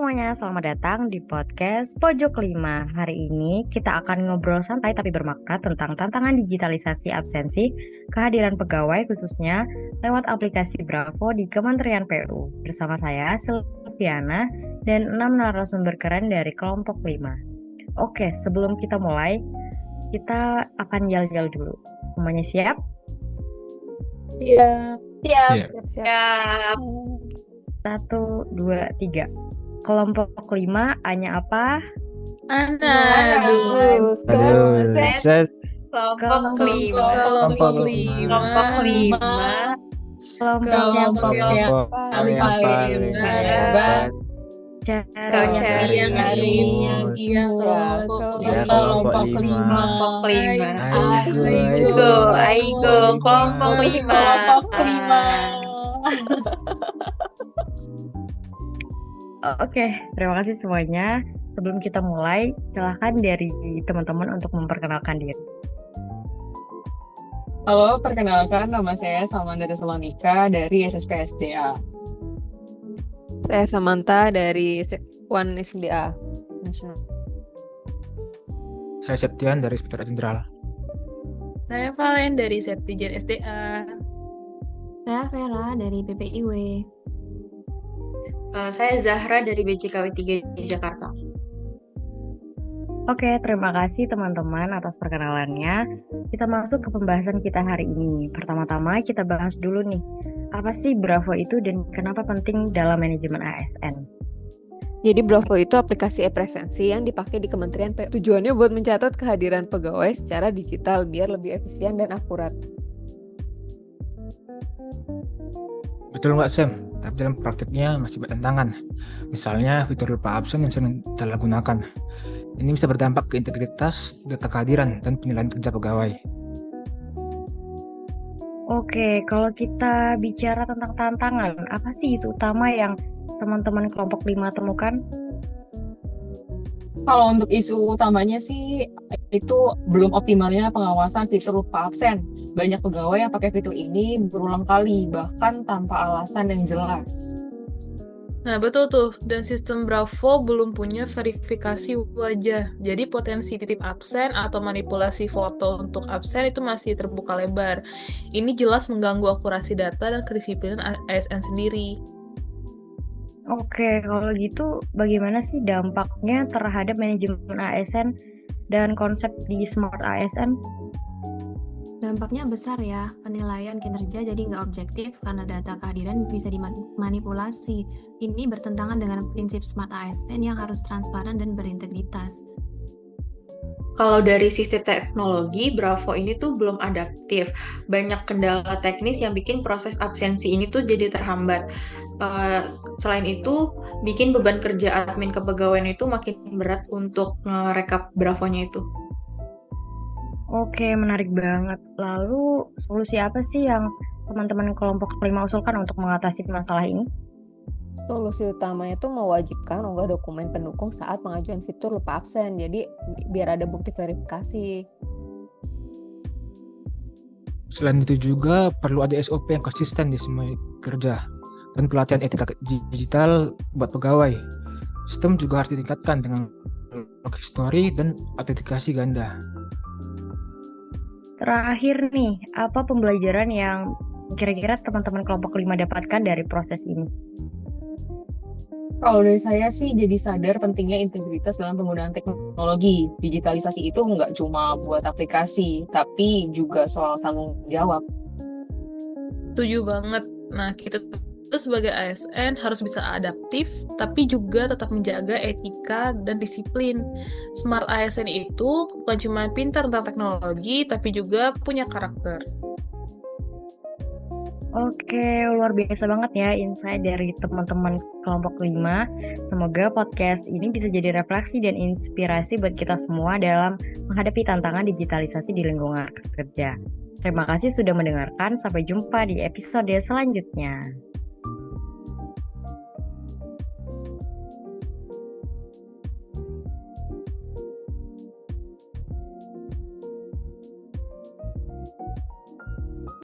semuanya, selamat datang di podcast Pojok 5. Hari ini kita akan ngobrol santai tapi bermakna tentang tantangan digitalisasi absensi kehadiran pegawai khususnya lewat aplikasi Bravo di Kementerian PU. Bersama saya, Silviana, dan 6 narasumber keren dari kelompok 5. Oke, sebelum kita mulai, kita akan jal-jal dulu. Semuanya siap? Iya. Siap. Siap. 1, 2, 3. Kelompok 5, Anya apa? Aduh. Set. Kelompok lima. Kelompok lima. Kelompok yang paling hebat. Cari yang kelompok lima. Aigo. Kelompok lima. Oke, terima kasih semuanya. Sebelum kita mulai, silahkan dari teman-teman untuk memperkenalkan diri. Halo, perkenalkan nama saya Salmandra Salonika dari SSPSDA. Saya Samantha dari One SDA Nasional. Saya Septian dari Inspektorat Jenderal. Saya Valen dari Settijen SDA. Saya Vera dari PPIW. Saya Zahra dari BCKW 3 di Jakarta. Oke, terima kasih teman-teman atas perkenalannya. Kita masuk ke pembahasan kita hari ini. Pertama-tama kita bahas dulu nih, apa sih Bravo itu dan kenapa penting dalam manajemen ASN? Jadi Bravo itu aplikasi e-presensi yang dipakai di Kementerian PU. Tujuannya buat mencatat kehadiran pegawai secara digital biar lebih efisien dan akurat. Betul nggak, Sam? Tapi dalam praktiknya masih bertentangan. Misalnya fitur lupa absen yang sering disalahgunakan. Ini bisa berdampak ke integritas, data kehadiran, dan penilaian kerja pegawai. Oke, kalau kita bicara tentang tantangan, apa sih isu utama yang teman-teman kelompok 5 temukan? Kalau untuk isu utamanya sih, itu belum optimalnya pengawasan fitur lupa absen. Banyak pegawai yang pakai fitur ini berulang kali, bahkan tanpa alasan yang jelas. Nah, betul tuh. Dan sistem Bravo belum punya verifikasi wajah. Jadi potensi titip absen atau manipulasi foto untuk absen itu masih terbuka lebar. Ini jelas mengganggu akurasi data dan kedisiplinan ASN sendiri. Oke, kalau gitu bagaimana sih dampaknya terhadap manajemen ASN dan konsep di Smart ASN? Dampaknya besar ya, penilaian kinerja jadi nggak objektif karena data kehadiran bisa dimanipulasi. Ini bertentangan dengan prinsip Smart ASN yang harus transparan dan berintegritas. Kalau dari sisi teknologi, Bravo ini tuh belum adaptif. Banyak kendala teknis yang bikin proses absensi ini tuh jadi terhambat. Selain itu, bikin beban kerja admin kepegawaian itu makin berat untuk ngerekap Bravo-nya itu. Oke, menarik banget. Lalu solusi apa sih yang teman-teman kelompok 5 usulkan untuk mengatasi masalah ini? Solusi utamanya itu mewajibkan unggah dokumen pendukung saat pengajuan fitur lupa absen. Jadi biar ada bukti verifikasi. Selain itu juga perlu ada SOP yang konsisten di semua kerja dan pelatihan etika digital buat pegawai. Sistem juga harus ditingkatkan dengan log history dan autentikasi ganda. Terakhir nih, apa pembelajaran yang kira-kira teman-teman kelompok 5 dapatkan dari proses ini? Kalau dari saya sih jadi sadar pentingnya integritas dalam penggunaan teknologi. Digitalisasi itu nggak cuma buat aplikasi, tapi juga soal tanggung jawab. Setuju banget. Nah, kita tuh sebagai ASN harus bisa adaptif, tapi juga tetap menjaga etika dan disiplin. Smart ASN itu bukan cuma pintar tentang teknologi, tapi juga punya karakter. Oke, luar biasa banget ya insight dari teman-teman kelompok 5. Semoga podcast ini bisa jadi refleksi dan inspirasi buat kita semua dalam menghadapi tantangan digitalisasi di lingkungan kerja. Terima kasih sudah mendengarkan, sampai jumpa di episode selanjutnya.